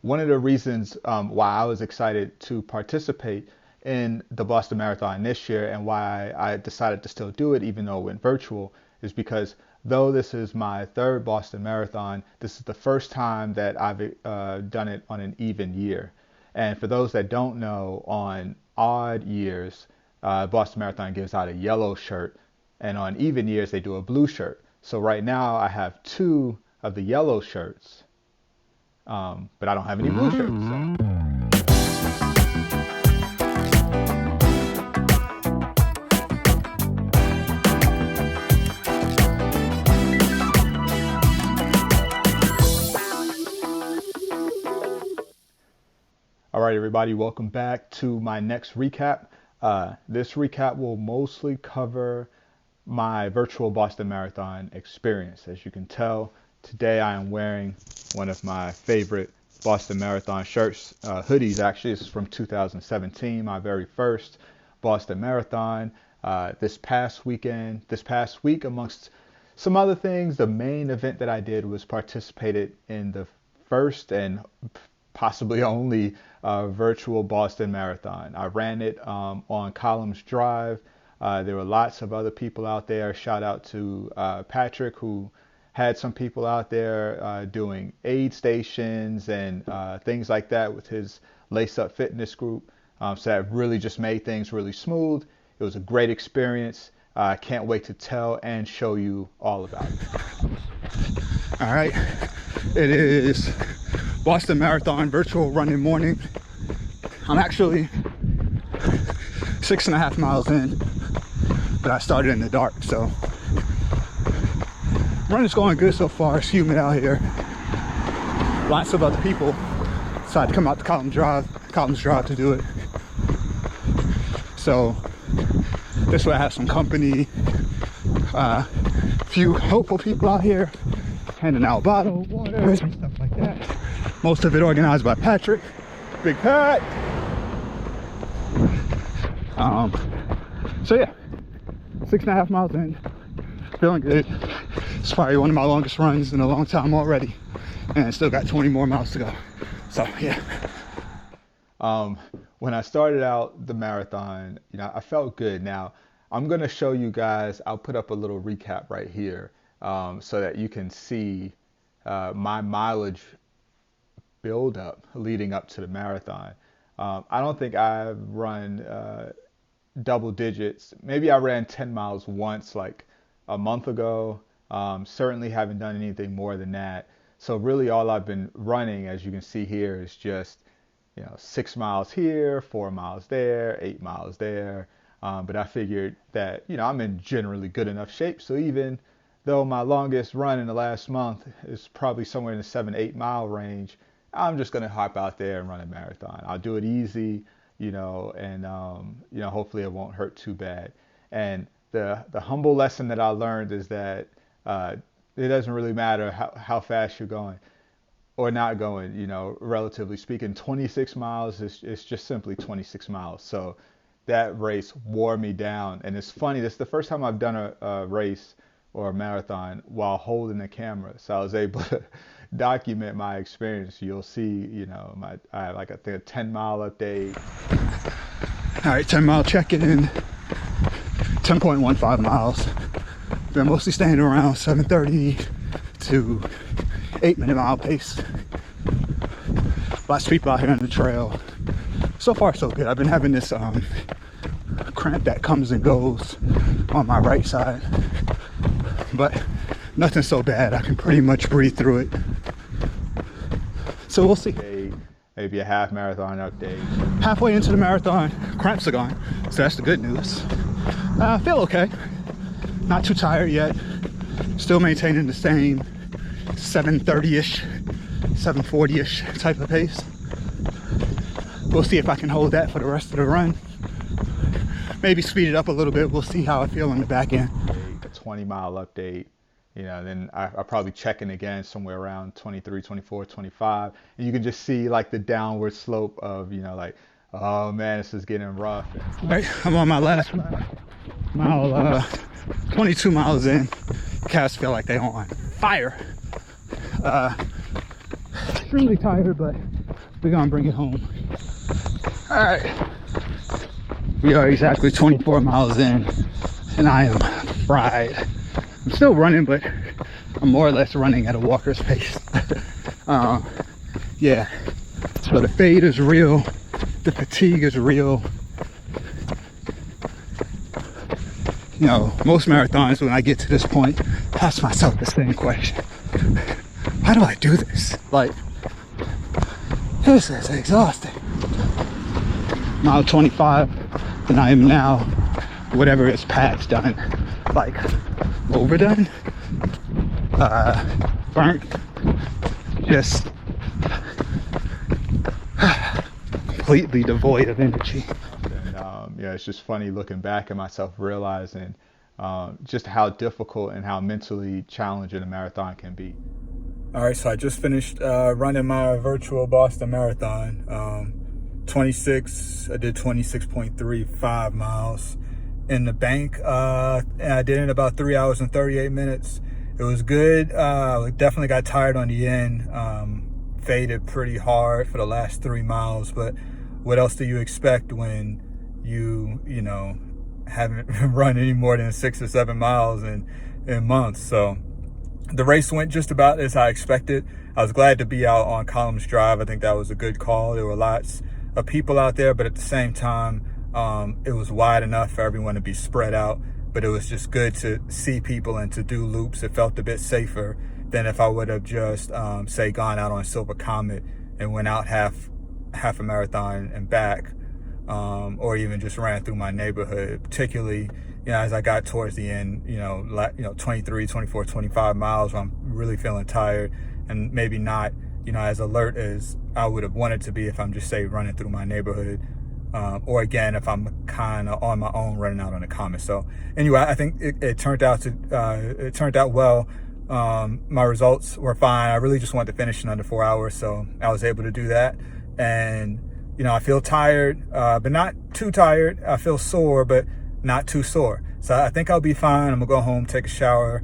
one of the reasons why I was excited to participate in the Boston Marathon this year and why I decided to still do it even though it went virtual is because though this is my third Boston Marathon, this is the first time that I've done it on an even year. And for those that don't know, on odd years, Boston Marathon gives out a yellow shirt, and on even years, they do a blue shirt. So right now, I have two of the yellow shirts, but I don't have any blue shirts. So. All right, everybody, welcome back to my next recap. This recap will mostly cover my virtual Boston Marathon experience. As you can tell, today I am wearing one of my favorite Boston Marathon shirts, hoodies actually. This is from 2017, my very first Boston Marathon. This past week, amongst some other things, the main event that I did was participated in the first and possibly only virtual Boston Marathon. I ran it on Columns Drive. There were lots of other people out there. Shout out to Patrick, who had some people out there doing aid stations and things like that with his Lace Up Fitness group. So that really just made things really smooth. It was a great experience. I can't wait to tell and show you all about it. All right, it is Boston Marathon virtual running morning. I'm actually 6.5 miles in, but I started in the dark, so running's going good so far. It's humid out here. Lots of other people decided to come out to Columns Drive to do it. So this way I have some company. Few hopeful people out here handing out bottled water and stuff like that. Most of it organized by Patrick. Big Pat. So yeah, 6.5 miles in, feeling good. It's probably one of my longest runs in a long time already, and still got 20 more miles to go. So yeah. When I started out the marathon, I felt good. Now I'm gonna show you guys. I'll put up a little recap right here so that you can see my mileage build up leading up to the marathon. I don't think I've run double digits. Maybe I ran 10 miles once like a month ago. Certainly haven't done anything more than that. So really all I've been running, as you can see here, is just 6 miles here, 4 miles there, 8 miles there. But I figured that I'm in generally good enough shape. So even though my longest run in the last month is probably somewhere in the 7-8 mile range, I'm just gonna hop out there and run a marathon. I'll do it easy, and hopefully it won't hurt too bad. And the humble lesson that I learned is that it doesn't really matter how fast you're going or not going. Relatively speaking, 26 miles is just simply 26 miles. So that race wore me down, and it's funny. This is the first time I've done a race or a marathon while holding the camera, so I was able to document my experience. You'll see, I have I think a 10-mile update. All right, 10-mile check-in, 10.15 miles. Been mostly staying around 7:30 to 8-minute mile pace. Lots of people out here on the trail. So far, so good. I've been having this cramp that comes and goes on my right side, but nothing so bad. I can pretty much breathe through it. So we'll see. Maybe a half marathon update. Halfway into the marathon, cramps are gone. So that's the good news. I feel okay. Not too tired yet. Still maintaining the same 7:30-ish, 7:40-ish type of pace. We'll see if I can hold that for the rest of the run. Maybe speed it up a little bit. We'll see how I feel on the back end. A 20-mile update. Then I'll probably check in again somewhere around 23, 24, 25. And you can just see like the downward slope of, oh man, this is getting rough. All right, I'm on my last mile, 22 miles in. Calves feel like they're on fire. Extremely tired, but we're gonna bring it home. All right, we are exactly 24 miles in, and I am fried. I'm still running, but I'm more or less running at a walker's pace. Yeah, so the fade is real, the fatigue is real. You know, most marathons, when I get to this point, I ask myself the same question: why do I do this? Like, this is exhausting. Mile 25, and I am now, whatever is past done, like overdone, burnt, just completely devoid of energy. And yeah, it's just funny looking back at myself, realizing just how difficult and how mentally challenging a marathon can be. All right, so I just finished running my virtual Boston Marathon. 26, I did 26.35 miles in the bank, and I did it in about 3 hours and 38 minutes. It was good. Definitely got tired on the end. Faded pretty hard for the last 3 miles, but what else do you expect when you know, haven't run any more than 6 or 7 miles in months? So the race went just about as I expected. I was glad to be out on Columns Drive. I think that was a good call. There were lots of people out there, but at the same time, it was wide enough for everyone to be spread out. But it was just good to see people and to do loops. It felt a bit safer than if I would have just, say, gone out on Silver Comet and went out half a marathon and back, or even just ran through my neighborhood. Particularly, you know, as I got towards the end, 23, 24, 25 miles, where I'm really feeling tired and maybe not, as alert as I would have wanted to be if I'm just, say, running through my neighborhood, or again, if I'm kind of on my own running out on the Comet. So anyway, I think it turned out well. My results were fine. I really just wanted to finish in under 4 hours, so I was able to do that. And I feel tired, but not too tired. I feel sore, but not too sore. So I think I'll be fine. I'm gonna go home, take a shower,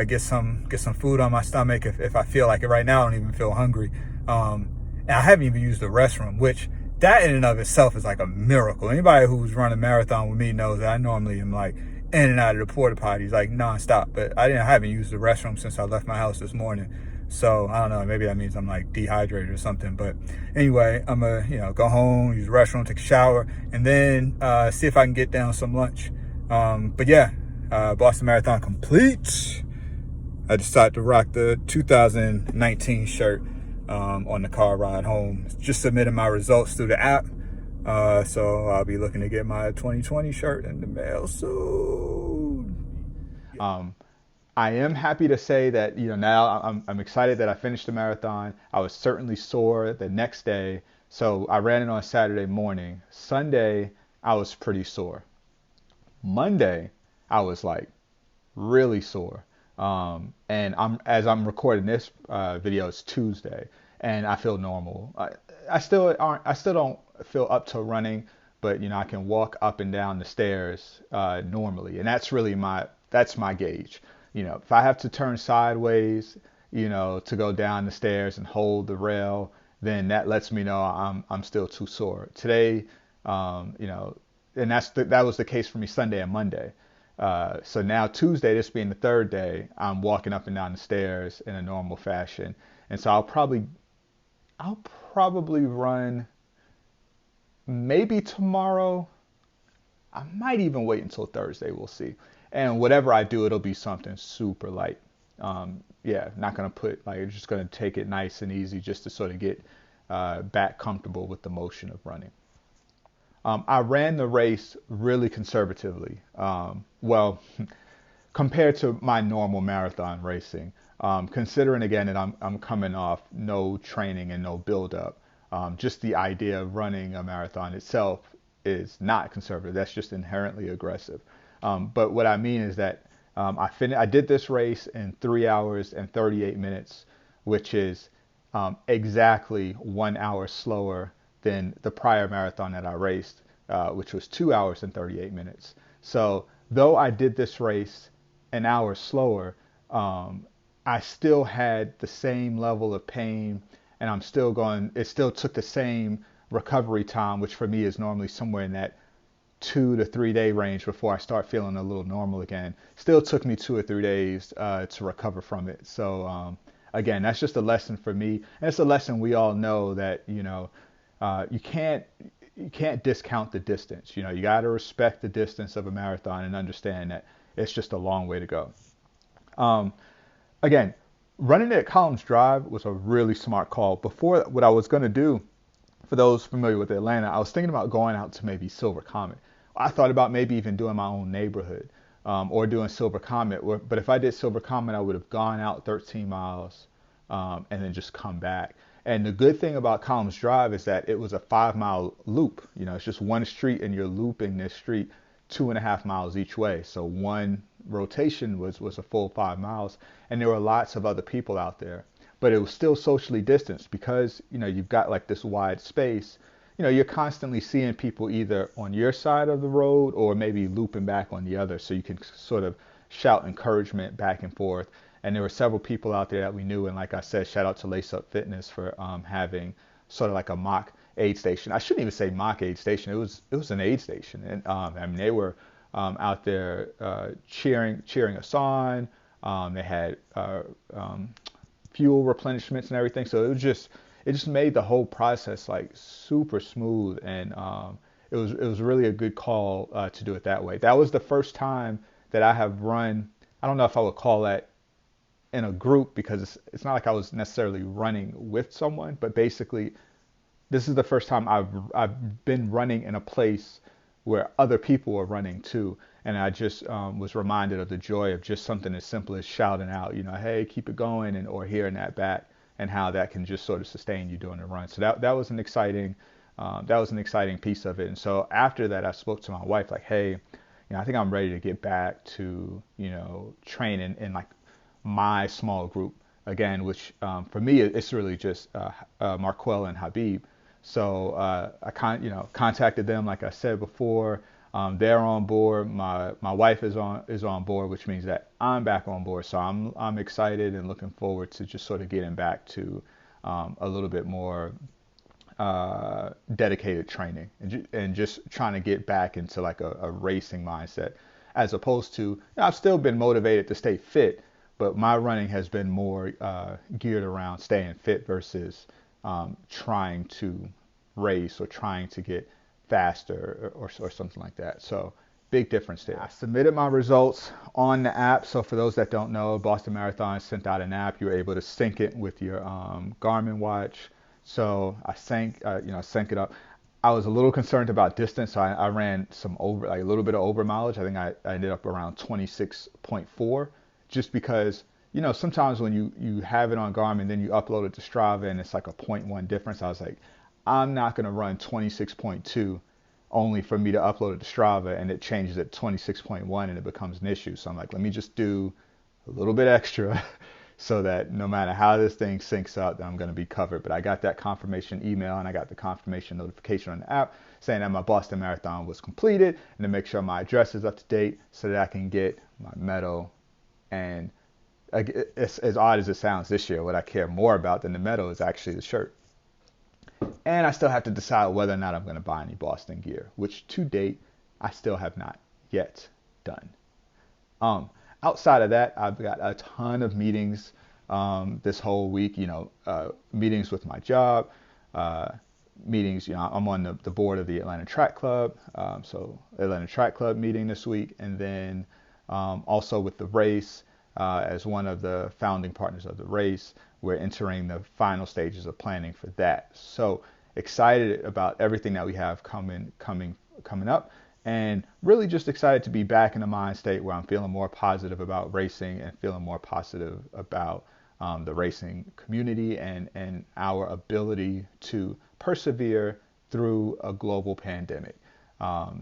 get some food on my stomach if I feel like it. Right now, I don't even feel hungry. And I haven't even used the restroom, which that in and of itself is like a miracle. Anybody who's run a marathon with me knows that I normally am like in and out of the porta potties like nonstop. But I haven't used the restroom since I left my house this morning. So I don't know, maybe that means I'm like dehydrated or something. But anyway, I'm gonna go home, use the restroom, take a shower, and then see if I can get down some lunch. But yeah, Boston Marathon complete. I decided to rock the 2019 shirt on the car ride home. Just submitted my results through the app. So I'll be looking to get my 2020 shirt in the mail soon. I am happy to say that now I'm excited that I finished the marathon. I was certainly sore the next day, so I ran it on Saturday morning. Sunday I was pretty sore. Monday I was like really sore. And as I'm recording this video, it's Tuesday, and I feel normal. I still don't feel up to running, but I can walk up and down the stairs normally, and that's really my gauge. If I have to turn sideways, to go down the stairs and hold the rail, then that lets me know I'm still too sore. Today, and that was the case for me Sunday and Monday. So now Tuesday, this being the third day, I'm walking up and down the stairs in a normal fashion, and so I'll probably run maybe tomorrow. I might even wait until Thursday. We'll see. And whatever I do, it'll be something super light. Yeah, not gonna just gonna take it nice and easy, just to sort of get back comfortable with the motion of running. I ran the race really conservatively. Well, compared to my normal marathon racing, considering again that I'm coming off no training and no build-up, just the idea of running a marathon itself is not conservative. That's just inherently aggressive. But what I mean is that I did this race in 3 hours and 38 minutes, which is exactly 1 hour slower than the prior marathon that I raced, which was 2 hours and 38 minutes. So though I did this race an hour slower, I still had the same level of pain and I'm still going. It still took the same recovery time, which for me is normally somewhere in that 2 to 3 day range before I start feeling a little normal again. Still took me 2 or 3 days to recover from it. So again, that's just a lesson for me, and it's a lesson we all know that you can't discount the distance. You got to respect the distance of a marathon and understand that it's just a long way to go. Um, Again, running at Collins Drive was a really smart call. Before, what I was going to do, for those familiar with Atlanta, I was thinking about going out to maybe Silver Comet. I thought about maybe even doing my own neighborhood, or doing Silver Comet. But if I did Silver Comet, I would have gone out 13 miles, and then just come back. And the good thing about Collins Drive is that it was a 5 mile loop. It's just one street, and you're looping this street 2.5 miles each way. So one rotation was a full 5 miles, and there were lots of other people out there. But it was still socially distanced because you've got like this wide space. You're constantly seeing people either on your side of the road or maybe looping back on the other, so you can sort of shout encouragement back and forth. And there were several people out there that we knew, and like I said, shout out to Lace Up Fitness for having sort of like a mock aid station. I shouldn't even say mock aid station. It was an aid station, and I mean they were out there cheering us on. They had fuel replenishments and everything. So it just made the whole process like super smooth, and it was really a good call to do it that way. That was the first time that I have run. I don't know if I would call that in a group, because it's not like I was necessarily running with someone, but basically this is the first time I've been running in a place where other people were running too, and I just was reminded of the joy of just something as simple as shouting out, hey, keep it going, and or hearing that back, and how that can just sort of sustain you during the run. So that was an exciting piece of it. And so after that, I spoke to my wife like, hey, I think I'm ready to get back to training in like my small group again, which for me it's really just Marquel and Habib. So I contacted them, like I said before. They're on board. My wife is on board, which means that I'm back on board. So I'm excited and looking forward to just sort of getting back to a little bit more dedicated training, and just trying to get back into like a racing mindset, as opposed to I've still been motivated to stay fit, but my running has been more geared around staying fit versus trying to race or trying to get faster or something like that. So big difference there. I submitted my results on the app. So for those that don't know, Boston Marathon sent out an app. You were able to sync it with your Garmin watch. So I sync it up. I was a little concerned about distance, so I ran a little bit of over mileage. I think I ended up around 26.4, just because sometimes when you have it on Garmin, then you upload it to Strava, and it's like a zero point 0.1 difference. I was like, I'm not going to run 26.2 only for me to upload it to Strava, and it changes at 26.1 and it becomes an issue. So I'm like, let me just do a little bit extra so that no matter how this thing syncs up, I'm going to be covered. But I got that confirmation email, and I got the confirmation notification on the app saying that my Boston Marathon was completed, and to make sure my address is up to date so that I can get my medal. And it's, as odd as it sounds, this year, what I care more about than the medal is actually the shirt. And I still have to decide whether or not I'm going to buy any Boston gear, which to date, I still have not yet done. Outside of that, I've got a ton of meetings this whole week, meetings with my job, meetings, I'm on the board of the Atlanta Track Club, so Atlanta Track Club meeting this week, and then also with the race, as one of the founding partners of the race, we're entering the final stages of planning for that. So excited about everything that we have coming up, and really just excited to be back in a mind state where I'm feeling more positive about racing and feeling more positive about the racing community and our ability to persevere through a global pandemic.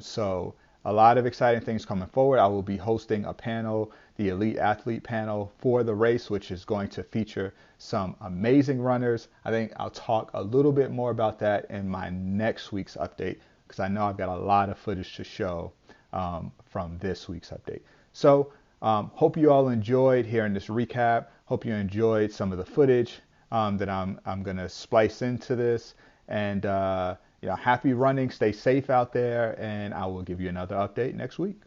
So a lot of exciting things coming forward. I will be hosting a panel, the Elite Athlete panel for the race, which is going to feature some amazing runners. I think I'll talk a little bit more about that in my next week's update, because I know I've got a lot of footage to show from this week's update. So hope you all enjoyed hearing this recap. Hope you enjoyed some of the footage. that I'm gonna splice into this. And happy running, stay safe out there, and I will give you another update next week.